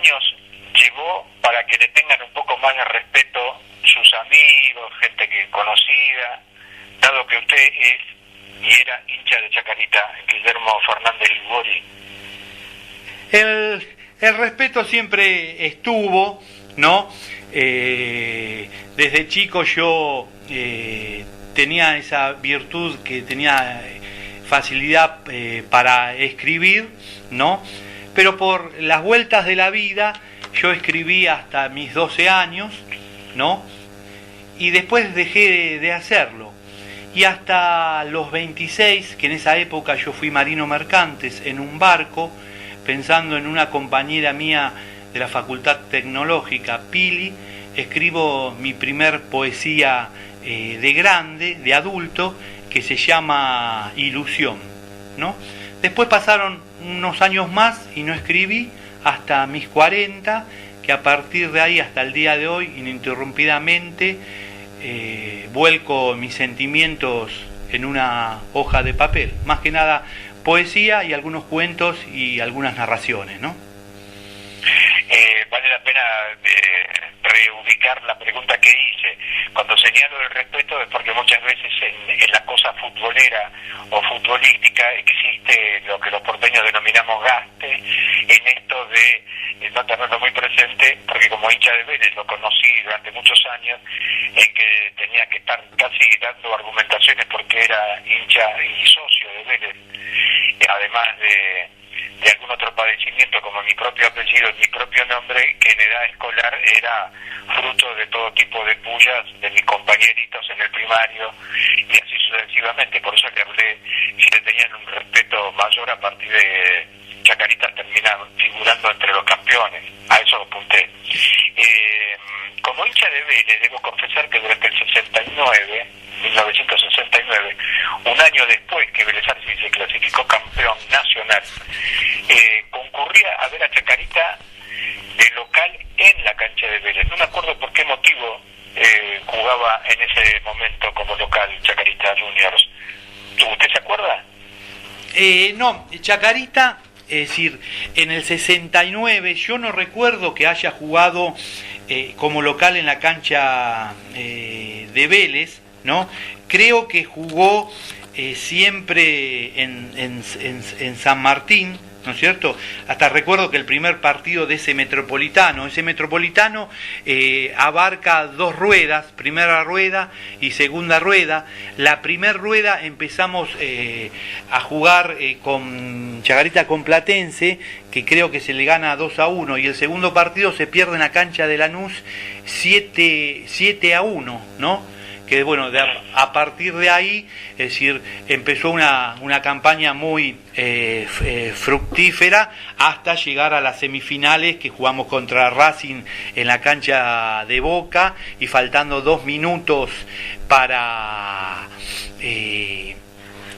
años llevó para que le tengan un poco más de respeto sus amigos, gente que conocida, dado que usted es y era hincha de Chacarita, Guillermo Fernández Liguori? El respeto siempre estuvo, ¿no? Desde chico yo tenía esa virtud que tenía facilidad para escribir, ¿no? Pero por las vueltas de la vida yo escribí hasta mis 12 años, ¿no? Y después dejé de hacerlo. Y hasta los 26, que en esa época yo fui marino mercantes en un barco, pensando en una compañera mía de la Facultad Tecnológica, Pili, escribo mi primer poesía de grande, de adulto, que se llama Ilusión, ¿no? Después pasaron unos años más y no escribí hasta mis 40, que a partir de ahí hasta el día de hoy, ininterrumpidamente, vuelco mis sentimientos en una hoja de papel. Más que nada poesía y algunos cuentos y algunas narraciones, ¿no? Vale la pena reubicar la pregunta que hice. Cuando señalo el respeto es porque muchas veces en la cosa futbolera o futbolística existe lo que los porteños denominamos gaste, en esto de no tenerlo muy presente, porque como hincha de Vélez lo conocí durante muchos años, en que tenía que estar casi dando argumentaciones porque era hincha y socio de Vélez, además de algún otro padecimiento como mi propio apellido, mi propio nombre, que en edad escolar era fruto de todo tipo de pullas de mis compañeritos en el primario y así sucesivamente. Por eso le hablé si le tenían un respeto mayor a partir de Chacarita termina figurando entre los campeones. A eso lo apunté. Como hincha de Vélez, debo confesar que durante el 1969, un año después que Vélez Arfield se clasificó campeón nacional, concurría a ver a Chacarita de local en la cancha de Vélez. No me acuerdo por qué motivo jugaba en ese momento como local Chacarita Juniors. ¿Usted se acuerda? No, Chacarita, es decir, en el 69 yo no recuerdo que haya jugado como local en la cancha de Vélez, ¿no? Creo que jugó siempre en San Martín, ¿no es cierto? Hasta recuerdo que el primer partido de ese metropolitano abarca dos ruedas, primera rueda y segunda rueda. La primera rueda empezamos a jugar con Chacarita con Platense, que creo que se le gana 2-1, y el segundo partido se pierde en la cancha de Lanús 7-1, ¿no? Que bueno, a partir de ahí, es decir, empezó una campaña muy fructífera hasta llegar a las semifinales, que jugamos contra Racing en la cancha de Boca, y faltando 2 minutos para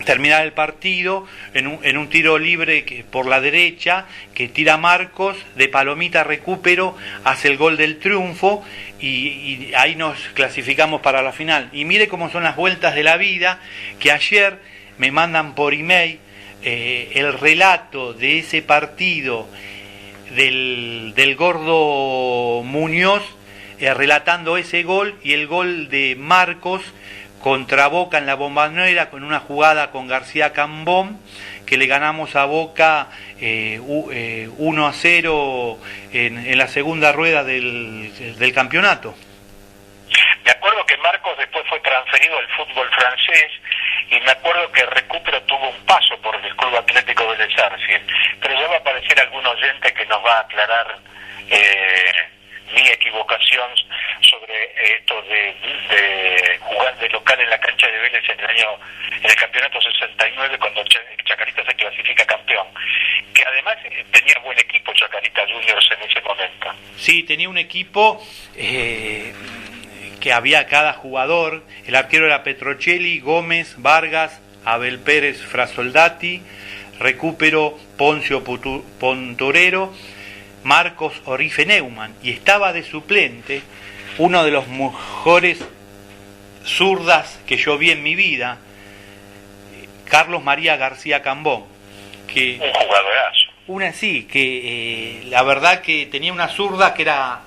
terminar el partido, en un tiro libre por la derecha que tira Marcos, de palomita recupero, hace el gol del triunfo y ahí nos clasificamos para la final. Y mire cómo son las vueltas de la vida, que ayer me mandan por email el relato de ese partido del Gordo Muñoz, relatando ese gol y el gol de Marcos contra Boca en la Bombonera, con una jugada con García Cambón, que le ganamos a Boca 1-0 en la segunda rueda del campeonato. Me acuerdo que Marcos después fue transferido al fútbol francés, y me acuerdo que Recupero tuvo un paso por el Club Atlético Vélez Arfield, pero ya va a aparecer algún oyente que nos va a aclarar mi equivocación sobre esto de jugar de local en la cancha de Vélez en el campeonato 69, cuando Chacarita se clasifica campeón, que además tenía buen equipo Chacarita Juniors en ese momento. Sí, tenía un equipo que había cada jugador. El arquero era Petrocelli, Gómez, Vargas, Abel Pérez, Frasoldati, Recupero, Poncio Pontorero, Marcos Orife Neumann, y estaba de suplente uno de los mejores zurdas que yo vi en mi vida, Carlos María García Cambón, que un jugadorazo. sí, que la verdad que tenía una zurda que era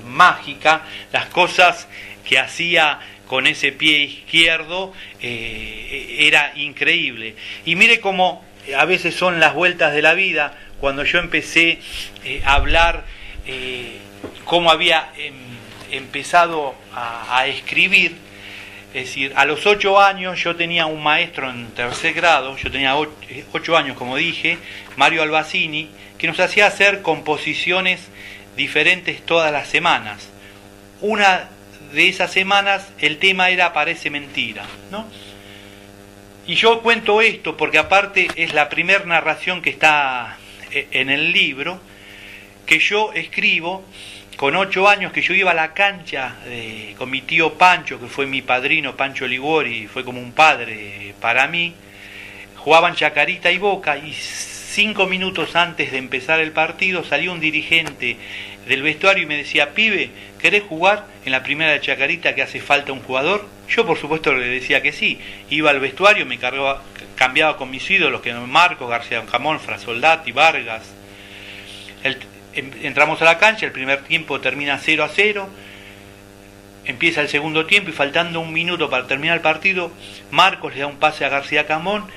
mágica, las cosas que hacía con ese pie izquierdo era increíble. Y mire cómo a veces son las vueltas de la vida. Cuando yo empecé a hablar cómo había empezado a escribir, es decir, a los 8 años yo tenía un maestro en tercer grado, yo tenía 8 años como dije, Mario Albacini, que nos hacía hacer composiciones diferentes todas las semanas. Una de esas semanas el tema era Parece mentira, ¿no? Y yo cuento esto porque aparte es la primera narración que está en el libro, que yo escribo con 8 años, que yo iba a la cancha con mi tío Pancho, que fue mi padrino, Pancho Liguori, fue como un padre para mí. Jugaban Chacarita y Boca, y 5 minutos antes de empezar el partido salió un dirigente del vestuario y me decía: pibe, ¿querés jugar en la primera de Chacarita, que hace falta un jugador? Yo por supuesto le decía que sí. Iba al vestuario, me cambiaba con mis ídolos, que eran Marcos, García Camón, Frasoldati, Vargas. Entramos a la cancha, el primer tiempo termina 0-0, empieza el segundo tiempo y faltando 1 minuto para terminar el partido, Marcos le da un pase a García Camón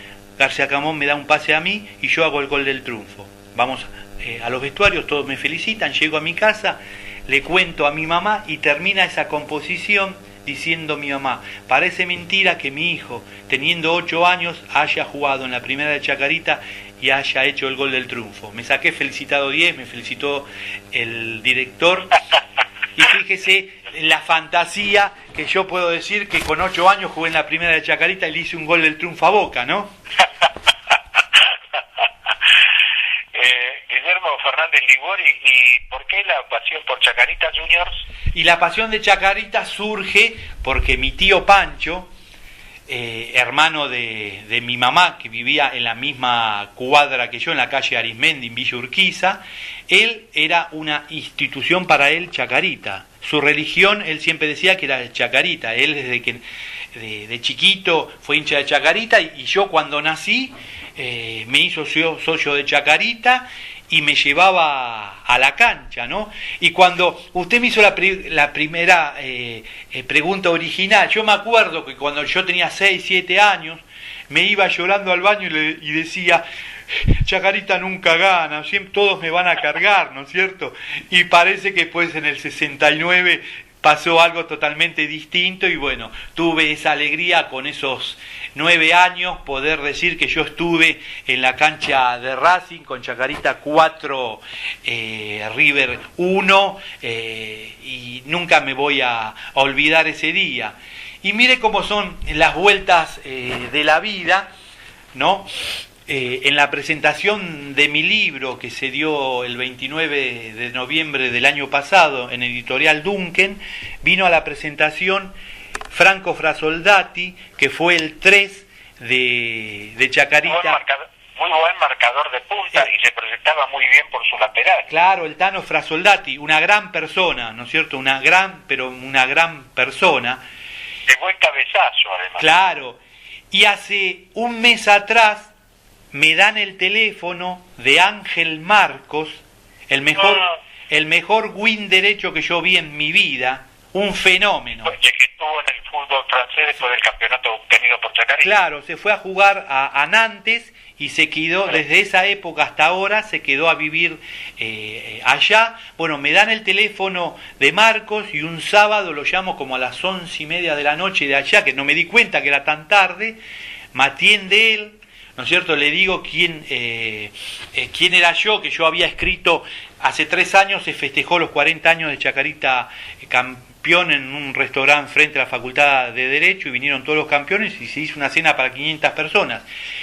me da un pase a mí y yo hago el gol del triunfo. Vamos a los vestuarios, todos me felicitan, llego a mi casa, le cuento a mi mamá y termina esa composición diciendo mi mamá: parece mentira que mi hijo, teniendo 8 años, haya jugado en la primera de Chacarita y haya hecho el gol del triunfo. Me saqué felicitado 10, me felicitó el director. Y fíjese la fantasía que yo puedo decir que con 8 años jugué en la primera de Chacarita y le hice un gol del triunfo a Boca, ¿no? Guillermo Fernández Liguori, ¿y por qué la pasión por Chacarita Juniors? Y la pasión de Chacarita surge porque mi tío Pancho, hermano de mi mamá, que vivía en la misma cuadra que yo, en la calle Arismendi, en Villa Urquiza, él era una institución para él Chacarita. Su religión, él siempre decía que era Chacarita. Él desde que de chiquito fue hincha de Chacarita, y yo cuando nací me hizo socio de Chacarita y me llevaba a la cancha, ¿no? Y cuando usted me hizo la primera pregunta original, yo me acuerdo que cuando yo tenía 6, 7 años, me iba llorando al baño y decía: Chacarita nunca gana, siempre todos me van a cargar, ¿no es cierto? Y parece que pues en el 69 pasó algo totalmente distinto, y bueno, tuve esa alegría con esos 9 años poder decir que yo estuve en la cancha de Racing con Chacarita 4, River 1, y nunca me voy a olvidar ese día. Y mire cómo son las vueltas de la vida, ¿no? En la presentación de mi libro, que se dio el 29 de noviembre del año pasado en Editorial Duncan, vino a la presentación Franco Frasoldati, que fue el 3 de Chacarita. Muy buen marcador de punta, y se proyectaba muy bien por su lateral. Claro, el Tano Frasoldati, una gran persona, ¿no es cierto? Una gran persona. De buen cabezazo, además. Claro, y hace un mes atrás me dan el teléfono de Ángel Marcos, el mejor win derecho que yo vi en mi vida, un fenómeno. Pues, que estuvo en el fútbol francés después del campeonato obtenido por Chacarita. Claro, se fue a jugar a Nantes y se quedó, desde esa época hasta ahora, se quedó a vivir allá. Bueno, me dan el teléfono de Marcos y un sábado lo llamo como a las 11:30 de la noche de allá, que no me di cuenta que era tan tarde, me atiende él, ¿no es cierto? Le digo quién era yo, que yo había escrito hace 3 años, se festejó los 40 años de Chacarita campeón en un restaurante frente a la Facultad de Derecho, y vinieron todos los campeones y se hizo una cena para 500 personas.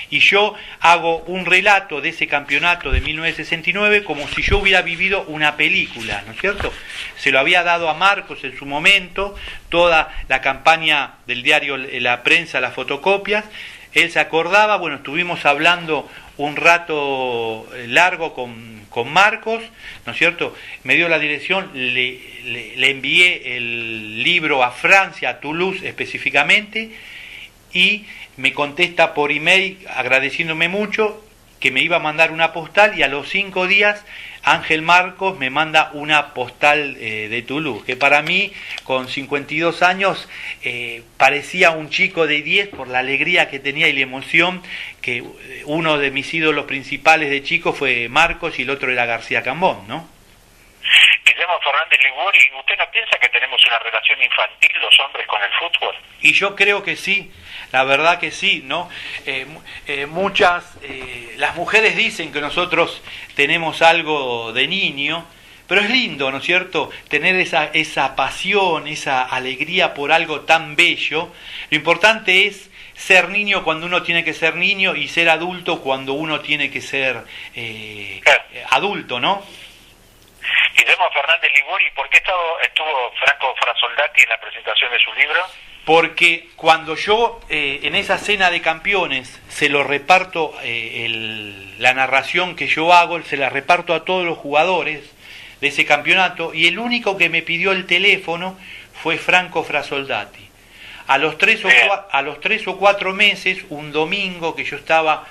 Y yo hago un relato de ese campeonato de 1969 como si yo hubiera vivido una película, ¿no es cierto? Se lo había dado a Marcos en su momento, toda la campaña del diario La Prensa, las fotocopias. Él se acordaba, bueno, estuvimos hablando un rato largo con Marcos, ¿no es cierto? Me dio la dirección, le envié el libro a Francia, a Toulouse específicamente, y me contesta por email agradeciéndome mucho, que me iba a mandar una postal, y a los 5 días Ángel Marcos me manda una postal de Toulouse, que para mí, con 52 años, parecía un chico de 10 por la alegría que tenía y la emoción, que uno de mis ídolos principales de chico fue Marcos y el otro era García Cambón, ¿no? Guillermo Fernández Liguori, ¿usted no piensa que tenemos una relación infantil los hombres con el fútbol? Y yo creo que sí, la verdad que sí, ¿no? Las mujeres dicen que nosotros tenemos algo de niño, pero es lindo, ¿no es cierto?, tener esa pasión, esa alegría por algo tan bello. Lo importante es ser niño cuando uno tiene que ser niño y ser adulto cuando uno tiene que ser adulto, ¿no? Guillermo Fernández Liguori, ¿por qué estuvo Franco Frasoldati en la presentación de su libro? Porque cuando yo en esa cena de campeones se lo reparto, la narración que yo hago, se la reparto a todos los jugadores de ese campeonato, y el único que me pidió el teléfono fue Franco Frasoldati. A los 3 o 4 meses, un domingo que yo estaba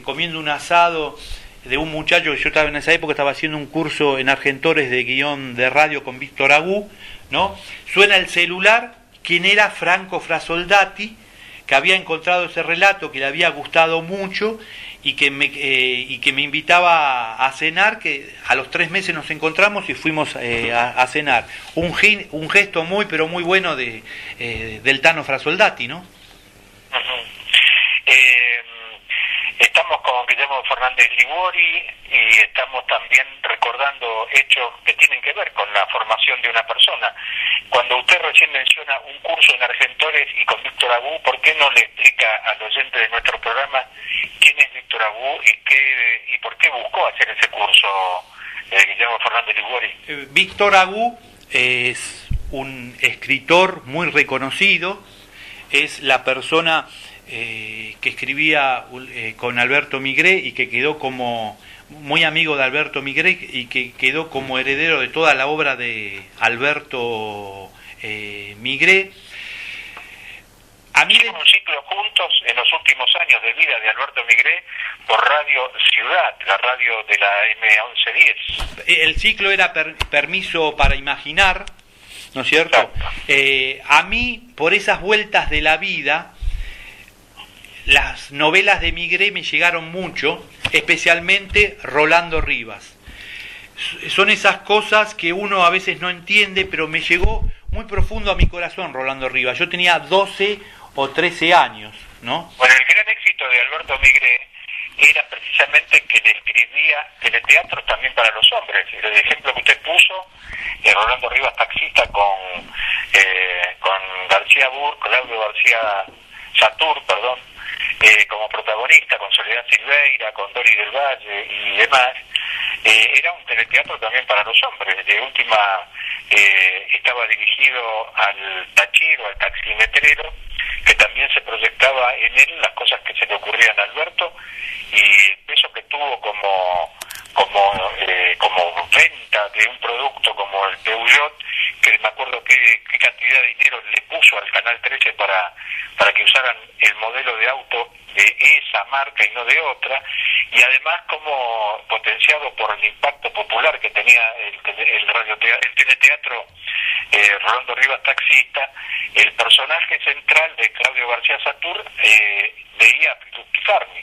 comiendo un asado de un muchacho que yo estaba en esa época, estaba haciendo un curso en Argentores de guión de radio con Víctor Agú, ¿no? Suena el celular. ¿Quién era? Franco Frasoldati, que había encontrado ese relato que le había gustado mucho y que me invitaba a cenar, que a los 3 meses nos encontramos y fuimos a cenar. Un gesto muy, pero muy bueno del Tano Frasoldati, ¿no? Estamos con Guillermo Fernández Liguori y estamos también recordando hechos que tienen que ver con la formación de una persona. Cuando usted recién menciona un curso en Argentores y con Víctor Agú, ¿por qué no le explica al oyente de nuestro programa quién es Víctor Agú y por qué buscó hacer ese curso, Guillermo Fernández Liguori? Víctor Agú es un escritor muy reconocido, es la persona que escribía con Alberto Migré y que quedó como muy amigo de Alberto Migré y que quedó como heredero de toda la obra de Alberto Migré. Hicimos un ciclo juntos en los últimos años de vida de Alberto Migré por Radio Ciudad, la radio de la M1110. El ciclo era Permiso para Imaginar, ¿no es cierto? A mí, por esas vueltas de la vida, las novelas de Migré me llegaron mucho, especialmente Rolando Rivas. Son esas cosas que uno a veces no entiende, pero me llegó muy profundo a mi corazón Rolando Rivas. Yo tenía 12 o 13 años, ¿no? Bueno, el gran éxito de Alberto Migré era precisamente que le escribía teleteatros también para los hombres. El ejemplo que usted puso, Rolando Rivas taxista con García Claudio García Satur, perdón, como protagonista, con Soledad Silveira, con Dori del Valle y demás, era un teleteatro también para los hombres. De última, estaba dirigido al tachero, al taximetrero, que también se proyectaba en él las cosas que se le ocurrían a Alberto, y el peso que tuvo como venta de un producto como el Peugeot, que me acuerdo qué cantidad de dinero le puso al Canal 13 para que usaran el modelo de auto de esa marca y no de otra, y además como potenciado por el impacto popular que tenía el teleteatro Rolando Rivas taxista, el personaje central de Claudio García Satur veía a Piluski Farmi.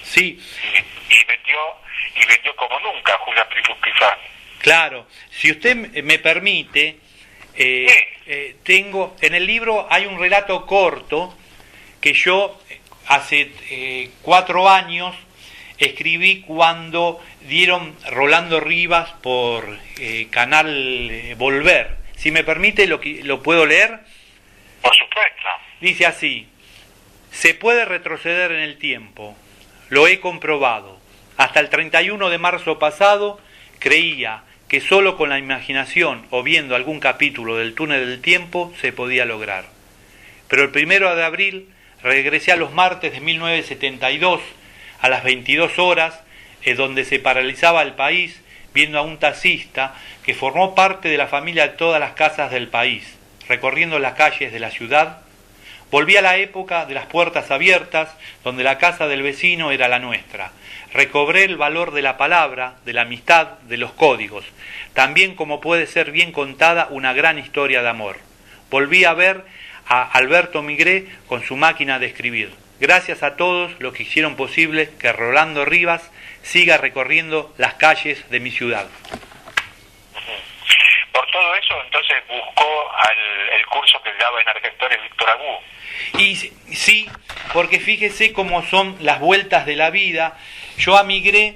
Sí. Y vendió como nunca a Julián Piluski Farmi. Claro, si usted me permite, tengo en el libro hay un relato corto que yo hace 4 años escribí cuando dieron Rolando Rivas por Canal Volver. Si me permite, ¿lo puedo leer? Por supuesto. Dice así: se puede retroceder en el tiempo, lo he comprobado. Hasta el 31 de marzo pasado creía que solo con la imaginación o viendo algún capítulo del túnel del tiempo se podía lograr. Pero el 1 de abril regresé a los martes de 1972 a las 22 horas, donde se paralizaba el país, viendo a un taxista que formó parte de la familia de todas las casas del país, recorriendo las calles de la ciudad, Volví a la época de las puertas abiertas, donde la casa del vecino era la nuestra. Recobré el valor de la palabra, de la amistad, de los códigos, también como puede ser bien contada una gran historia de amor. Volví a ver a Alberto Migré con su máquina de escribir. Gracias a todos los que hicieron posible que Rolando Rivas siga recorriendo las calles de mi ciudad. Por todo eso, entonces buscó el curso que daba en Argentores Víctor Agú. Y sí, porque fíjese cómo son las vueltas de la vida. Yo a Migré,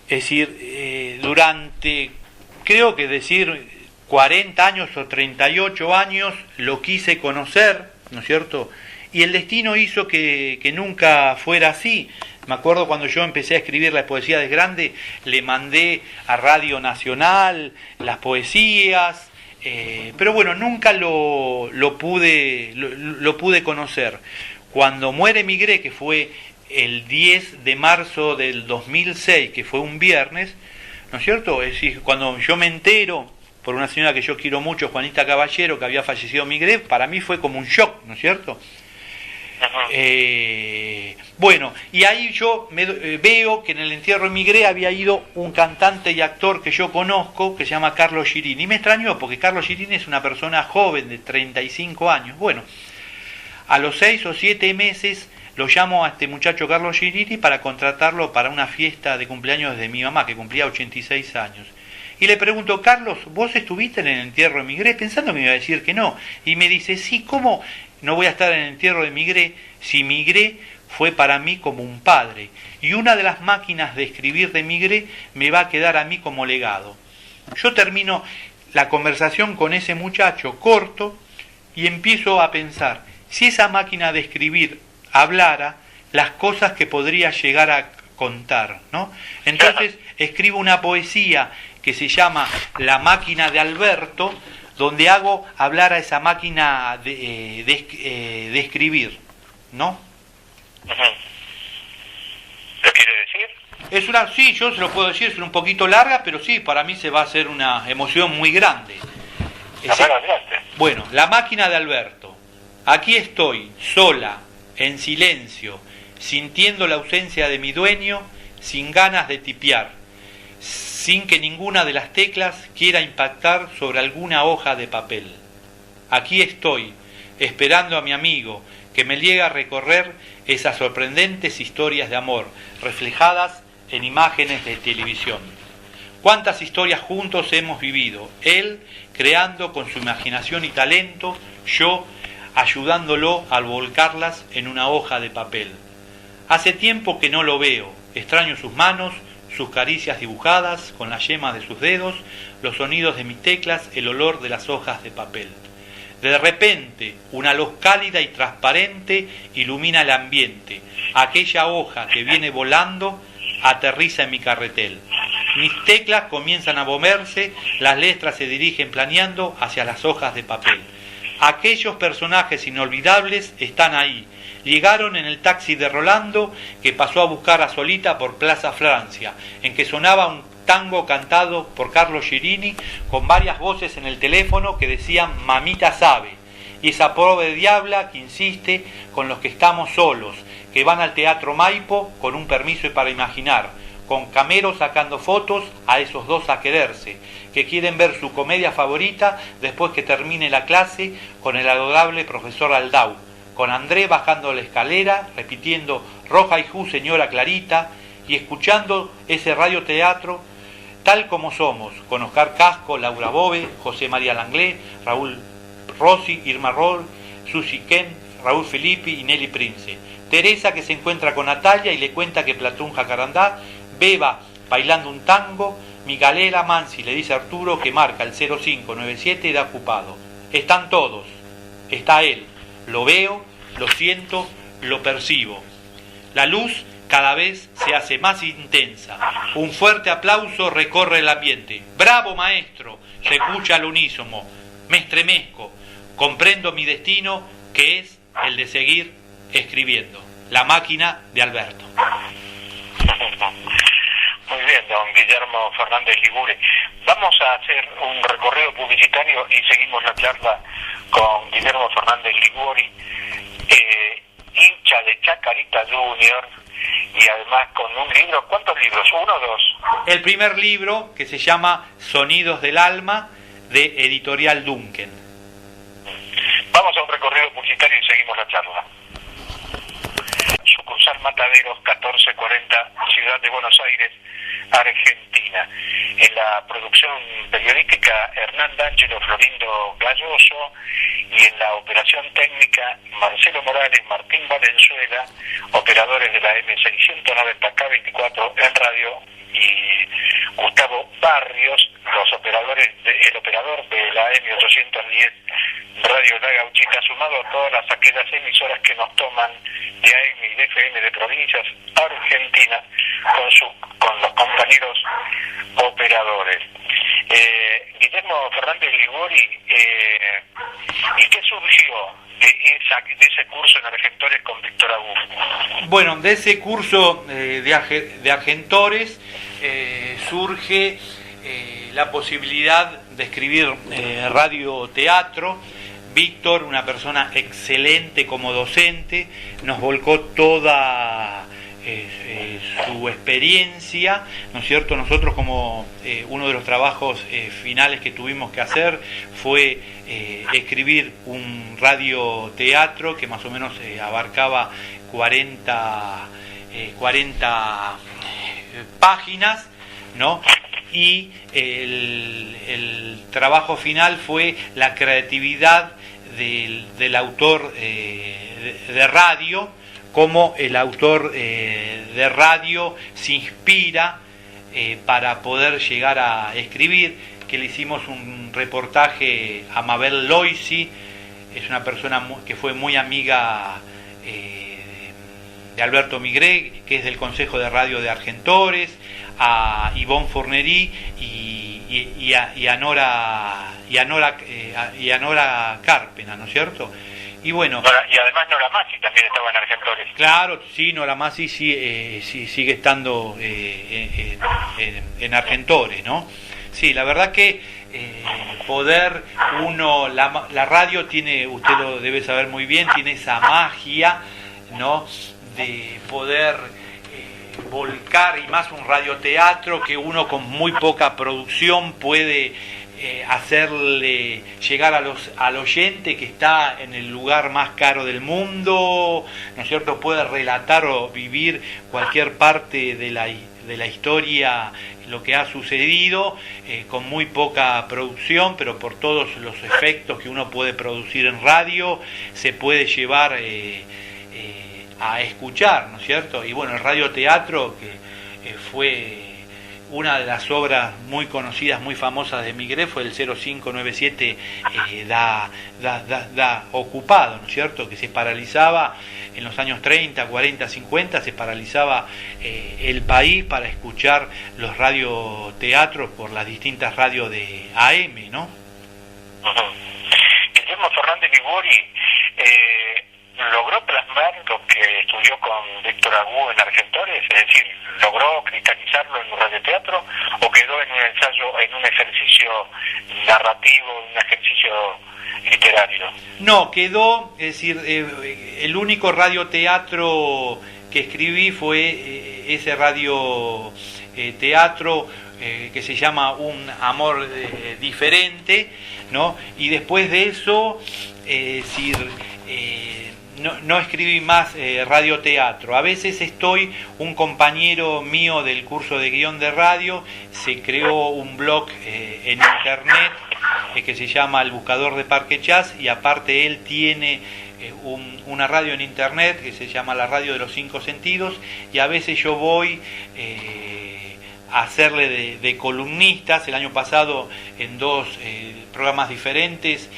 es decir, durante, creo que decir 40 años o 38 años, lo quise conocer, ¿no es cierto? Y el destino hizo que nunca fuera así. Me acuerdo cuando yo empecé a escribir la poesía de grande, le mandé a Radio Nacional las poesías, pero bueno, nunca lo pude conocer. Cuando muere Migré, que fue el 10 de marzo del 2006, que fue un viernes, ¿no es cierto? Es decir, cuando yo me entero por una señora que yo quiero mucho, Juanita Caballero, que había fallecido Migré, para mí fue como un shock, ¿no es cierto? Bueno, y ahí yo veo que en el entierro de Migré había ido un cantante y actor que yo conozco, que se llama Carlos Girini, y me extrañó porque Carlos Girini es una persona joven de 35 años. Bueno, a los 6 o 7 meses lo llamo a este muchacho Carlos Girini para contratarlo para una fiesta de cumpleaños de mi mamá, que cumplía 86 años. Y le pregunto, Carlos, ¿vos estuviste en el entierro de Migré? Pensando que me iba a decir que no. Y me dice, sí, ¿cómo no voy a estar en el entierro de Migré si Migré fue para mí como un padre? Y una de las máquinas de escribir de Migré me va a quedar a mí como legado. Yo termino la conversación con ese muchacho corto y empiezo a pensar, si esa máquina de escribir hablara, las cosas que podría llegar a contar, ¿no? Entonces escribo una poesía que se llama La máquina de Alberto, donde hago hablar a esa máquina de escribir, ¿no? ¿Lo quiere decir? Sí, yo se lo puedo decir, es un poquito larga, pero sí, para mí se va a hacer una emoción muy grande. Bueno, La máquina de Alberto. Aquí estoy, sola, en silencio, sintiendo la ausencia de mi dueño, sin ganas de tipear, sin que ninguna de las teclas quiera impactar sobre alguna hoja de papel. Aquí estoy, esperando a mi amigo, que me llegue a recorrer esas sorprendentes historias de amor, reflejadas en imágenes de televisión. Cuántas historias juntos hemos vivido, él creando con su imaginación y talento, yo ayudándolo al volcarlas en una hoja de papel. Hace tiempo que no lo veo, extraño sus manos, sus caricias dibujadas con las yemas de sus dedos, los sonidos de mis teclas, el olor de las hojas de papel. De repente, una luz cálida y transparente ilumina el ambiente. Aquella hoja que viene volando aterriza en mi carretel. Mis teclas comienzan a moverse, las letras se dirigen planeando hacia las hojas de papel. Aquellos personajes inolvidables están ahí. Llegaron en el taxi de Rolando, que pasó a buscar a Solita por Plaza Francia, en que sonaba un tango cantado por Carlos Girini, con varias voces en el teléfono que decían "Mamita sabe", y esa pobre diabla que insiste con los que estamos solos, que van al Teatro Maipo con un permiso para imaginar, con Camero sacando fotos a esos dos a quererse, que quieren ver su comedia favorita después que termine la clase con el adorable profesor Aldau, con André bajando la escalera, repitiendo "Roja y Ju, señora Clarita", y escuchando ese radioteatro tal como somos, con Oscar Casco, Laura Bove, José María Langlais, Raúl Rossi, Irma Roll, Susi Ken, Raúl Filippi y Nelly Prince. Teresa, que se encuentra con Natalia y le cuenta que Platón Jacarandá, Beba bailando un tango, Micaela Mansi le dice a Arturo que marca el 0597 y da ocupado. Están todos, está él, lo veo, lo siento, lo percibo. La luz cada vez se hace más intensa. Un fuerte aplauso recorre el ambiente. ¡Bravo, maestro! Se escucha al unísono. Me estremezco. Comprendo mi destino, que es el de seguir escribiendo. La máquina de Alberto. Muy bien, don Guillermo Fernández Liguri. Vamos a hacer un recorrido publicitario y seguimos la charla con Guillermo Fernández Liguri, hincha de Chacarita Junior, y además con un libro. ¿Cuántos libros? ¿Uno o dos? El primer libro, que se llama Sonidos del Alma, de Editorial Duncan. Vamos a un recorrido publicitario y seguimos la charla. Sucursal Mataderos 1440, Ciudad de Buenos Aires, Argentina. En la producción periodística, Hernán D'Angelo, Florindo Galloso, y en la operación técnica, Marcelo Morales, Martín Valenzuela, operadores de la M690K24 en radio, y Gustavo Barrios, el operador de la M810 Radio La Gauchita, sumado a todas aquellas emisoras que nos toman de AM y de FM de provincias argentinas con los compañeros operadores. Guillermo Fernández Grigori, ¿y qué surgió de ese curso en Argentores con Víctor Agú? Bueno, de ese curso de Argentores surge la posibilidad de escribir radioteatro. Víctor, una persona excelente como docente, nos volcó toda su experiencia, ¿no es cierto? Nosotros, como uno de los trabajos finales que tuvimos que hacer fue escribir un radioteatro que más o menos abarcaba 40 páginas, ¿no? Y el trabajo final fue la creatividad del autor de radio, cómo el autor de radio se inspira para poder llegar a escribir, que le hicimos un reportaje a Mabel Loisi, es una persona que fue muy amiga de Alberto Migré, que es del Consejo de Radio de Argentores, a Ivonne Fournery y a Nora Cárpena, ¿no es cierto? Y bueno, y además Nora Masi también estaba en Argentores. Claro, sí, Nora Masi sí, sigue estando en Argentores, ¿no? Sí, la verdad que poder uno, la radio tiene, usted lo debe saber muy bien, tiene esa magia, ¿no? De poder volcar, y más un radioteatro, que uno con muy poca producción puede hacerle llegar al oyente que está en el lugar más caro del mundo, ¿no es cierto? Puede relatar o vivir cualquier parte de la historia, lo que ha sucedido, con muy poca producción, pero por todos los efectos que uno puede producir en radio, se puede llevar a escuchar, ¿no es cierto? Y bueno, el radioteatro, que fue una de las obras muy conocidas, muy famosas de Migré, fue el 0597 da ocupado, ¿no es cierto? Que se paralizaba en los años 30, 40, 50, se paralizaba el país para escuchar los radioteatros por las distintas radios de AM, ¿no? Guillermo Fernández Grigori logró plasmar lo que estudió con Víctor Agú en Argentores, es decir, logró cristalizarlo en un radioteatro, o quedó en un ensayo, en un ejercicio narrativo, un ejercicio literario. No, quedó, es decir, el único radioteatro que escribí fue ese radioteatro que se llama Un amor diferente, ¿no? Y después de eso, no escribí más radioteatro. A veces un compañero mío del curso de guión de radio se creó un blog en internet que se llama El Buscador de Parque Chas, y aparte él tiene una radio en internet que se llama La Radio de los Cinco Sentidos, y a veces yo voy a hacerle de columnistas. El año pasado en dos programas diferentes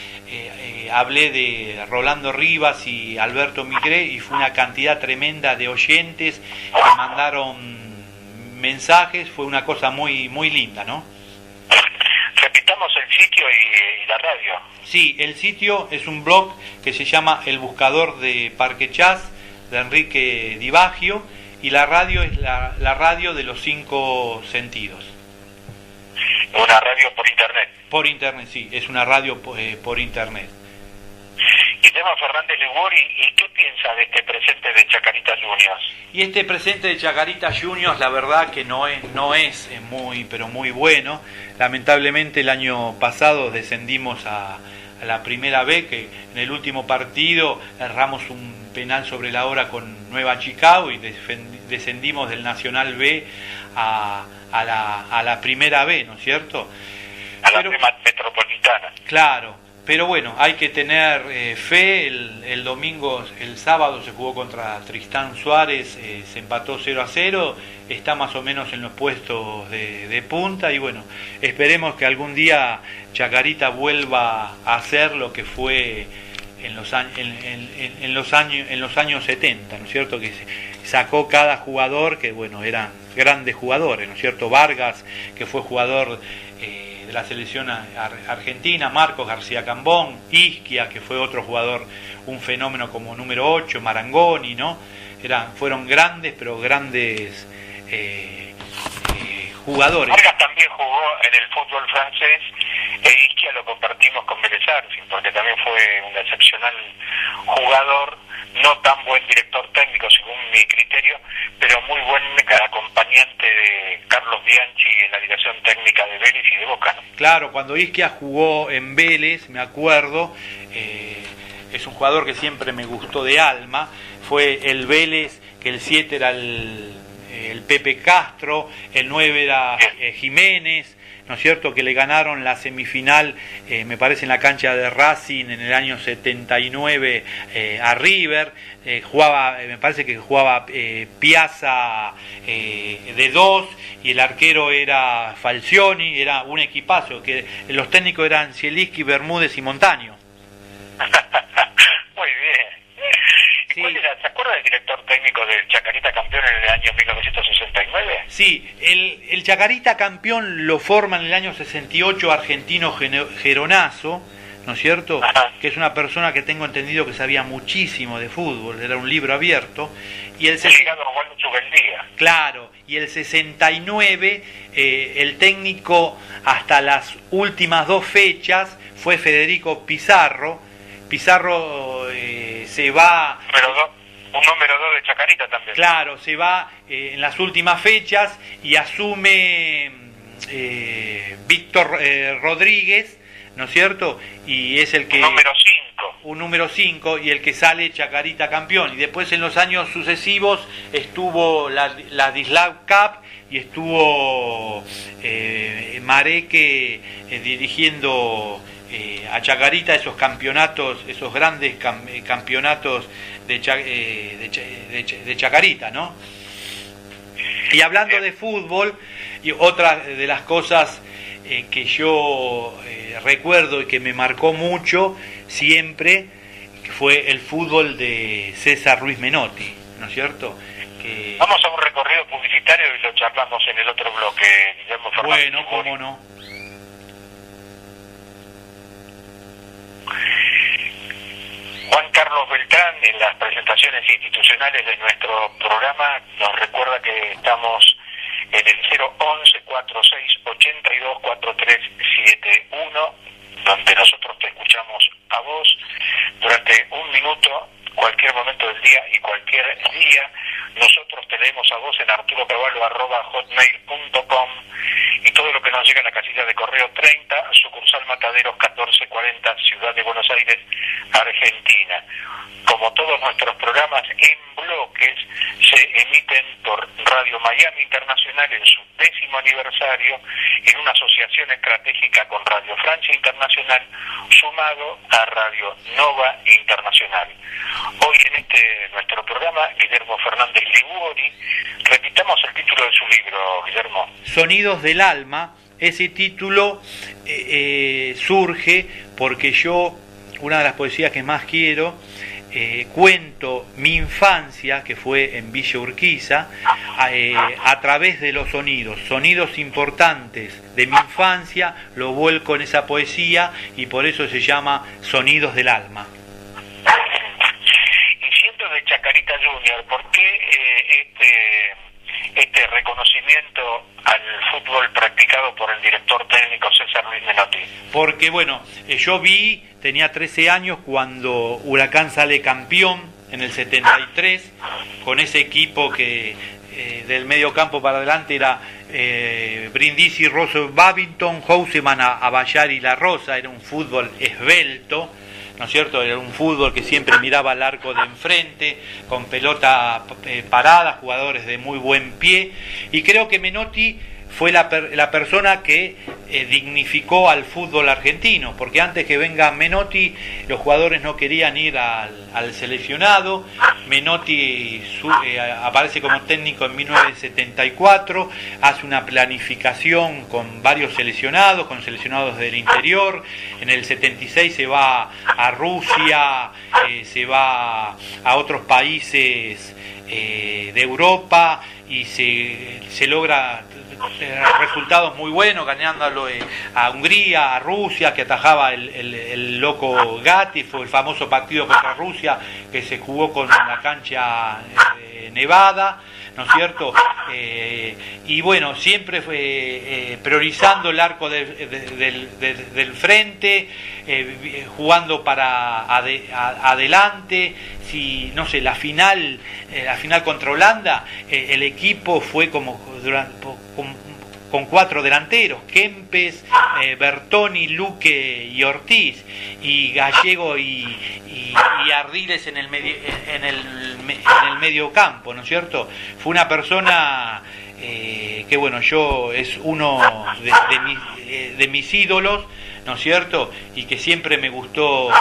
hablé de Rolando Rivas y Alberto Migré, y fue una cantidad tremenda de oyentes que mandaron mensajes, fue una cosa muy, muy linda, ¿no? Repitamos el sitio y la radio. Sí, el sitio es un blog que se llama El Buscador de Parque Chas, de Enrique Di Baggio, y la radio es la radio de los cinco sentidos. ¿Una radio por internet? Por internet, sí, es una radio por internet. Y Guillermo Fernández Liguori, ¿y qué piensa de este presente de Chacarita Juniors? Y este presente de Chacarita Juniors, la verdad que no es muy, pero muy bueno. Lamentablemente el año pasado descendimos a la primera B, que en el último partido erramos un penal sobre la hora con Nueva Chicago y descendimos del Nacional B a la primera B, ¿no es cierto? A la prima metropolitana. Claro, pero bueno, hay que tener fe. El sábado se jugó contra Tristán Suárez, se empató 0-0, está más o menos en los puestos de punta, y bueno, esperemos que algún día Chacarita vuelva a hacer lo que fue en los años 70, ¿no es cierto? Que sacó cada jugador, que bueno, eran grandes jugadores, ¿no es cierto? Vargas, que fue jugador de la selección argentina, Marcos García Cambón, Isquia, que fue otro jugador, un fenómeno como número 8, Marangoni, ¿no? Fueron grandes, pero grandes jugadores. Vargas también jugó en el fútbol francés, e Isquia lo compartimos con Vélez Sarsfield, porque también fue un excepcional jugador, no tan buen director técnico según mi criterio, pero muy buen acompañante de Carlos Bianchi en la dirección técnica de Vélez y de Boca, ¿no? Claro, cuando Isquia jugó en Vélez, me acuerdo, es un jugador que siempre me gustó de alma. Fue el Vélez, que el 7 era el Pepe Castro, el 9 era Jiménez, ¿no es cierto?, que le ganaron la semifinal, me parece en la cancha de Racing en el año 79 a River. Me parece que jugaba Piazza de 2 y el arquero era Falcioni. Era un equipazo, que los técnicos eran Zielinski, Bermúdez y Montaño. Muy bien. Sí. ¿Se acuerda del director técnico del Chacarita campeón en el año 1969? Sí, el Chacarita campeón lo forma en el año 68 Argentino Geronazo, ¿no es cierto? Ajá. Que es una persona que tengo entendido que sabía muchísimo de fútbol, era un libro abierto. Y ligado a Waldo Zubeldía. Claro, y el 69 el técnico hasta las últimas 2 fechas fue Federico Pizarro. Pizarro se va... Un número 2 de Chacarita también. Claro, se va en las últimas fechas y asume Víctor Rodríguez, ¿no es cierto? Y es el que... Un número 5 y el que sale Chacarita campeón. Y después en los años sucesivos estuvo la Dislav Cup y estuvo Mareque dirigiendo a Chacarita esos campeonatos, esos grandes campeonatos de Chacarita, ¿no? Y hablando de fútbol, y otra de las cosas que yo recuerdo y que me marcó mucho siempre, que fue el fútbol de César Ruiz Menotti, ¿no es cierto? Vamos a un recorrido publicitario y lo charlamos en el otro bloque, Guillermo Fernández. Bueno, cómo no. Juan Carlos Beltrán, en las presentaciones institucionales de nuestro programa, nos recuerda que estamos en el 011-4682-4371, donde nosotros te escuchamos a vos durante un minuto, cualquier momento del día y cualquier día. Nosotros te leemos a vos en arturocaballo@hotmail.com y todo lo que nos llega a la casilla de correo 30, sucursal Mataderos 1440, Ciudad de Buenos Aires, Argentina. Como todos nuestros programas en bloques, se emiten por Radio Miami Internacional en su 10º aniversario, en una asociación estratégica con Radio Francia Internacional, sumado a Radio Nova Internacional. Hoy en nuestro programa, Guillermo Fernández Liguori, repitamos el título de su libro, Guillermo. Sonidos del alma. Ese título surge porque yo, una de las poesías que más quiero, cuento mi infancia, que fue en Villa Urquiza, a través de los sonidos importantes de mi infancia, lo vuelco en esa poesía y por eso se llama Sonidos del alma. Y siendo de Chacarita Junior, ¿por qué este reconocimiento al fútbol practicado por el director técnico César Luis Menotti? Porque bueno, yo tenía 13 años cuando Huracán sale campeón en el 73, con ese equipo que del medio campo para adelante era Brindisi, Rosso, Babington, Houseman, Abayar y La Rosa. Era un fútbol esbelto, ¿no es cierto? Era un fútbol que siempre miraba al arco de enfrente, con pelota parada, jugadores de muy buen pie, y creo que Menotti fue la persona que dignificó al fútbol argentino, porque antes que venga Menotti los jugadores no querían ir al seleccionado. Menotti aparece como técnico en 1974, hace una planificación con varios seleccionados, con seleccionados del interior. En el 76 se va a Rusia, se va a otros países de Europa y se logra resultados muy buenos, ganándolo a Hungría, a Rusia, que atajaba el loco Gatti. Fue el famoso partido contra Rusia que se jugó con la cancha nevada, ¿no es cierto? Y bueno, siempre fue priorizando el arco del frente, jugando para adelante. Si no sé, la final contra Holanda, el equipo fue como con 4 delanteros: Kempes, Bertoni, Luque y Ortiz, y Gallego y Ardiles en el medio campo, ¿no es cierto? Fue una persona que bueno, es uno de mis ídolos, ¿no es cierto? Y que siempre me gustó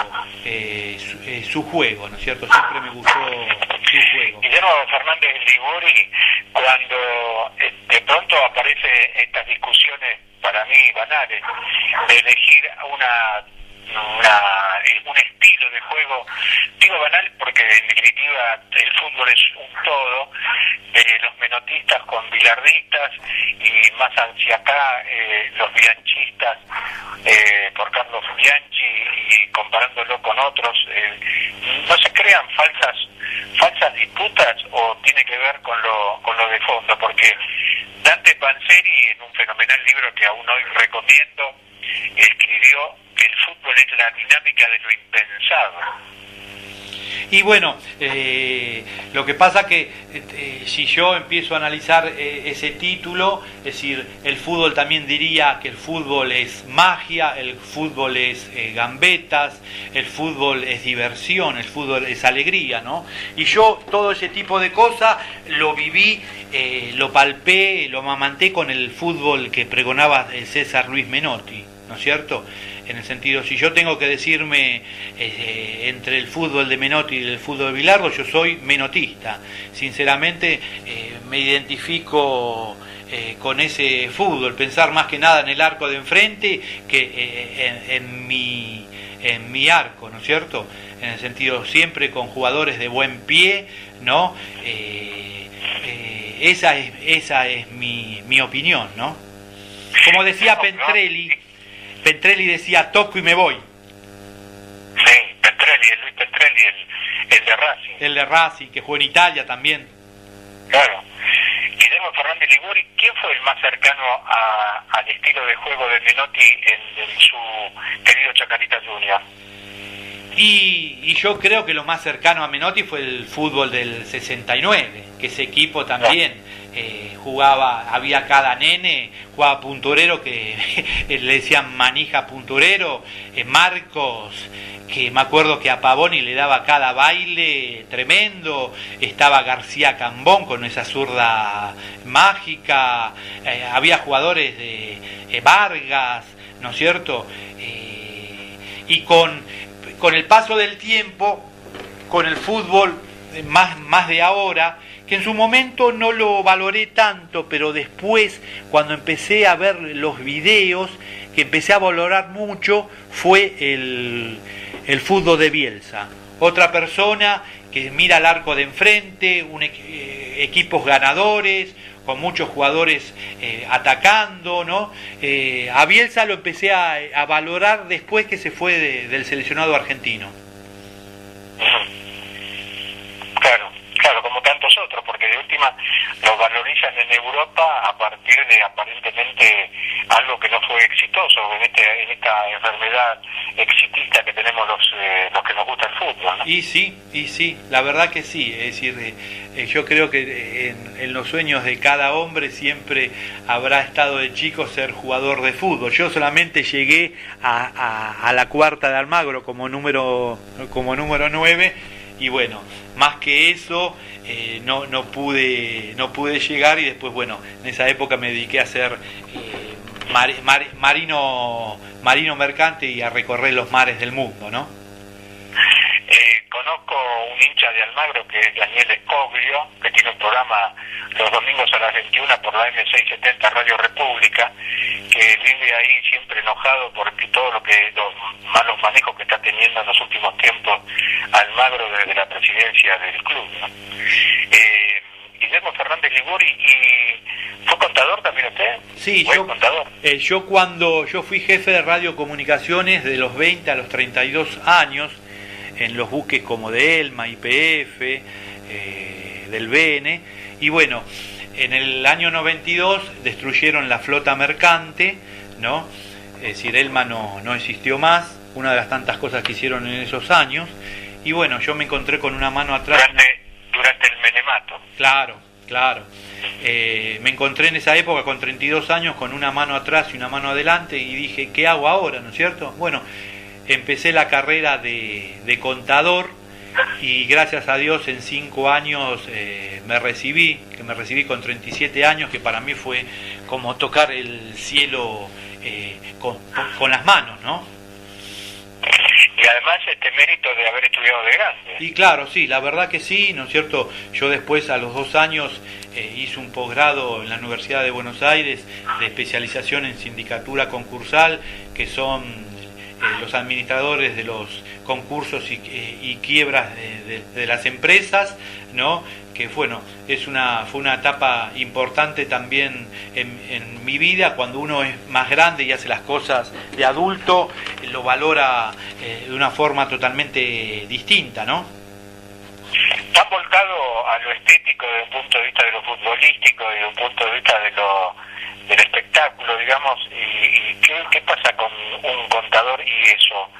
su juego, ¿no es cierto? Siempre me gustó su juego. Guillermo Fernández Liguori, cuando de pronto aparecen estas discusiones para mí banales de elegir un estilo de juego, digo banal porque en definitiva el fútbol es un todo, los menotistas con bilardistas y más hacia acá los bianchistas por Carlos Bianchi, y comparándolo con otros, ¿no se crean falsas disputas o tiene que ver con lo de fondo? Porque Dante Panzeri, en un fenomenal libro que aún hoy recomiendo, escribió que el fútbol es la dinámica de lo impensado. Y bueno, lo que pasa que si yo empiezo a analizar ese título, es decir, el fútbol, también diría que el fútbol es magia, el fútbol es gambetas, el fútbol es diversión, el fútbol es alegría, ¿no? Y yo todo ese tipo de cosas lo viví, lo palpé, lo mamanté con el fútbol que pregonaba César Luis Menotti, ¿no es cierto? En el sentido, si yo tengo que decirme entre el fútbol de Menotti y el fútbol de Bilardo, yo soy menotista. Sinceramente me identifico con ese fútbol, pensar más que nada en el arco de enfrente que en mi arco, ¿no es cierto? En el sentido, siempre con jugadores de buen pie, ¿no? Esa es mi opinión, ¿no? Como decía Petrelli decía: toco y me voy. Sí, Luis Petrelli, el de Racing. El de Racing, que jugó en Italia también. Claro. Guillermo Fernández Liguori, ¿quién fue el más cercano al estilo de juego de Menotti en su querido Chacarita Junior? Y yo creo que lo más cercano a Menotti fue el fútbol del 69, que ese equipo también jugaba, había cada nene, jugaba punturero, que le decían manija punturero, Marcos, que me acuerdo que a Pavoni le daba cada baile tremendo, estaba García Cambón con esa zurda mágica, había jugadores de Vargas, ¿no es cierto? Y con el paso del tiempo, con el fútbol más de ahora, que en su momento no lo valoré tanto, pero después, cuando empecé a ver los videos, que empecé a valorar mucho, fue el fútbol de Bielsa. Otra persona que mira al arco de enfrente, equipos ganadores, con muchos jugadores atacando, ¿no? A Bielsa lo empecé a valorar después que se fue del seleccionado argentino. Claro, como tantos otros, porque de última lo valoriza empiezan en Europa a partir de aparentemente algo que no fue exitoso en esta enfermedad exitista que tenemos los que nos gusta el fútbol, ¿no? Y sí, la verdad que sí. Es decir, yo creo que en los sueños de cada hombre siempre habrá estado de chico ser jugador de fútbol. Yo solamente llegué a la cuarta de Almagro como número 9, y bueno, más que eso no pude llegar, y después, bueno, en esa época me dediqué a ser marino mercante y a recorrer los mares del mundo, ¿no? Conozco un hincha de Almagro que es Daniel Escoglio, que tiene un programa los domingos a las 21 por la M670 Radio República, que vive ahí siempre enojado por todo los malos manejos que está teniendo en los últimos tiempos Almagro desde la presidencia del club, ¿no? Guillermo Fernández Liguri, ¿y fue contador también usted? Sí, yo cuando yo fui jefe de radiocomunicaciones de los 20 a los 32 años, en los buques como de Elma, YPF, del BN, y bueno, en el año 92 destruyeron la flota mercante, ¿no? Es decir, Elma no existió más, una de las tantas cosas que hicieron en esos años, y bueno, yo me encontré con una mano atrás. Durante el menemato. Claro. Me encontré en esa época con 32 años con una mano atrás y una mano adelante, y dije, ¿qué hago ahora? ¿No es cierto? Bueno, empecé la carrera de contador, y gracias a Dios en 5 años me recibí con 37 años, que para mí fue como tocar el cielo con las manos, ¿no? Y además este mérito de haber estudiado de grande. Y claro, sí, la verdad que sí, ¿no es cierto? Yo después, a los 2 años, hice un posgrado en la Universidad de Buenos Aires de especialización en sindicatura concursal, que son los administradores de los concursos y quiebras de las empresas, ¿no? Que bueno, fue una etapa importante también en mi vida. Cuando uno es más grande y hace las cosas de adulto, lo valora de una forma totalmente distinta, ¿no? Está volcado a lo estético desde un punto de vista de lo futbolístico y desde un punto de vista del espectáculo, digamos, y ¿qué pasa con un contador y eso?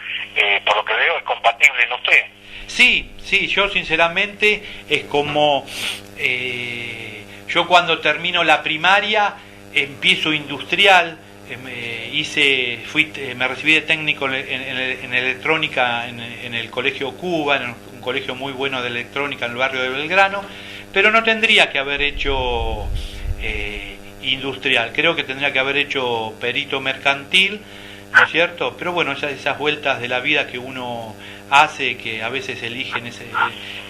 Por lo que veo, ¿es compatible en usted? Sí, yo sinceramente es como yo cuando termino la primaria empiezo industrial, me recibí de técnico en electrónica en el Colegio Cuba, en un colegio muy bueno de electrónica en el barrio de Belgrano, pero no tendría que haber hecho industrial, creo que tendría que haber hecho perito mercantil, ¿no es cierto? Pero bueno, esas vueltas de la vida que uno hace, que a veces elige en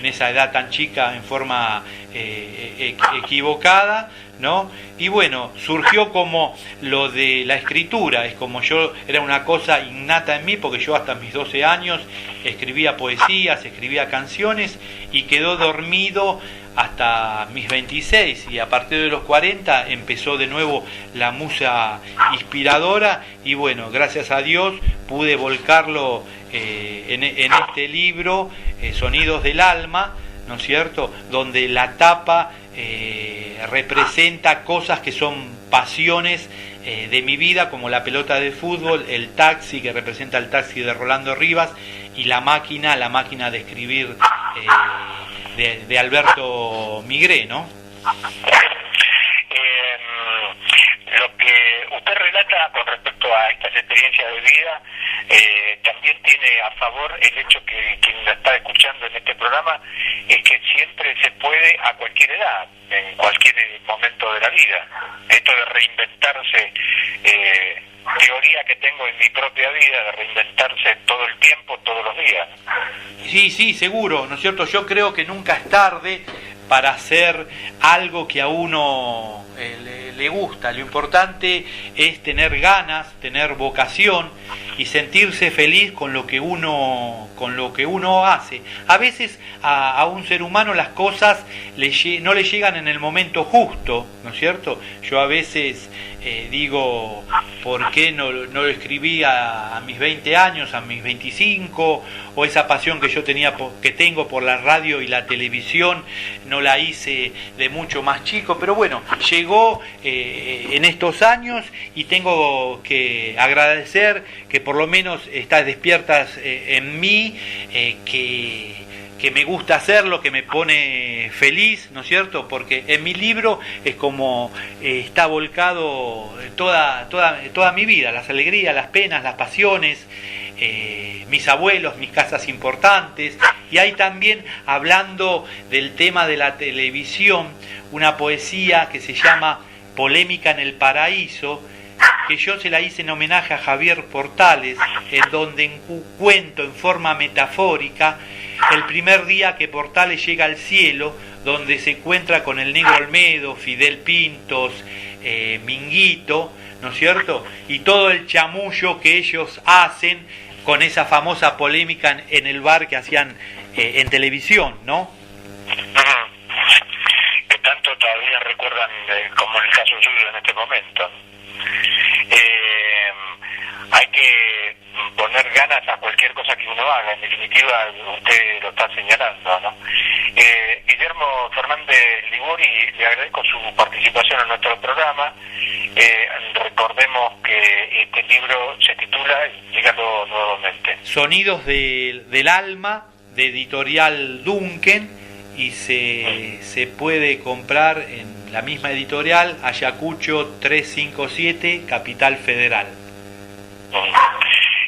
esa edad tan chica en forma equivocada, ¿no? Y bueno, surgió como lo de la escritura, es como era una cosa innata en mí, porque yo hasta mis 12 años escribía poesías, escribía canciones, y quedó dormido hasta mis 26, y a partir de los 40 empezó de nuevo la musa inspiradora, y bueno, gracias a Dios pude volcarlo en este libro, Sonidos del Alma, ¿no es cierto?, donde la tapa representa cosas que son pasiones de mi vida, como la pelota de fútbol, el taxi, que representa el taxi de Rolando Rivas, y la máquina de escribir de Alberto Migré, ¿no? Lo que usted relata con respecto a estas experiencias de vida también tiene a favor el hecho que quien la está escuchando en este programa es que siempre se puede a cualquier edad, en cualquier momento de la vida. Esto de reinventarse, teoría que tengo en mi propia vida, de reinventarse todo el tiempo, todos los días. Sí, seguro, ¿no es cierto? Yo creo que nunca es tarde para hacer algo que a uno le gusta. Lo importante es tener ganas, tener vocación y sentirse feliz con lo que uno hace. A veces a un ser humano las cosas no le llegan en el momento justo, ¿no es cierto? Yo a veces digo, ¿por qué no lo escribí a mis 20 años, a mis 25? O esa pasión que yo que tengo por la radio y la televisión, no la hice de mucho más chico, pero bueno, llegó en estos años y tengo que agradecer que por lo menos está despiertas en mí, que me gusta hacerlo, que me pone feliz, ¿no es cierto? Porque en mi libro es como está volcado toda mi vida, las alegrías, las penas, las pasiones, mis abuelos, mis casas importantes, y hay también, hablando del tema de la televisión, una poesía que se llama Polémica en el Paraíso, que yo se la hice en homenaje a Javier Portales, en donde cuento en forma metafórica el primer día que Portales llega al cielo, donde se encuentra con el Negro Olmedo, Fidel Pintos, Minguito, ¿no es cierto? Y todo el chamullo que ellos hacen con esa famosa polémica en el bar que hacían en televisión, ¿no? Que tanto todavía recuerdan, como en el caso suyo en este momento. Hay que poner ganas a cualquier cosa que uno haga, en definitiva usted lo está señalando, ¿no? Guillermo Fernández Liguori, le agradezco su participación en nuestro programa. Recordemos que este libro se titula, dígalo nuevamente, Sonidos del Alma, de Editorial Duncan, y se puede comprar en la misma editorial, Ayacucho 357, Capital Federal.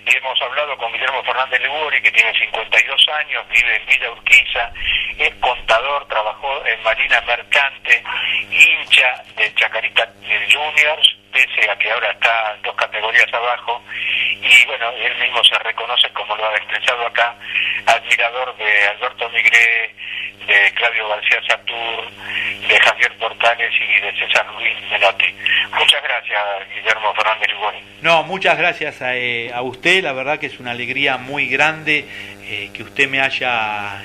Y hemos hablado con Guillermo Fernández Liguori, que tiene 52 años, vive en Villa Urquiza, es contador, trabajó en Marina Mercante, hincha de Chacarita Juniors, pese a que ahora está 2 categorías abajo, y bueno, él mismo se reconoce, como lo ha expresado acá, admirador de Alberto Migré, de Claudio García Satur, de Javier Portales y de César Luis Menotti. Muchas gracias, Guillermo Fernández Liguori. No, muchas gracias a usted, la verdad que es una alegría muy grande que usted me haya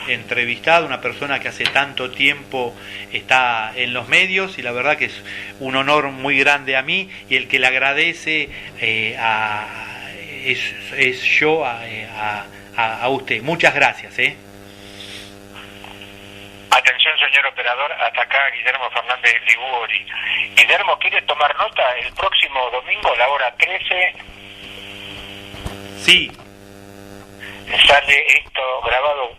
entrevistado, una persona que hace tanto tiempo está en los medios, y la verdad que es un honor muy grande a mí, y el que le agradece es yo a usted. Muchas gracias. Atención, señor operador, hasta acá Guillermo Fernández Liguori. Guillermo, ¿quiere tomar nota? El próximo domingo a la hora 13... Sí. Sale esto grabado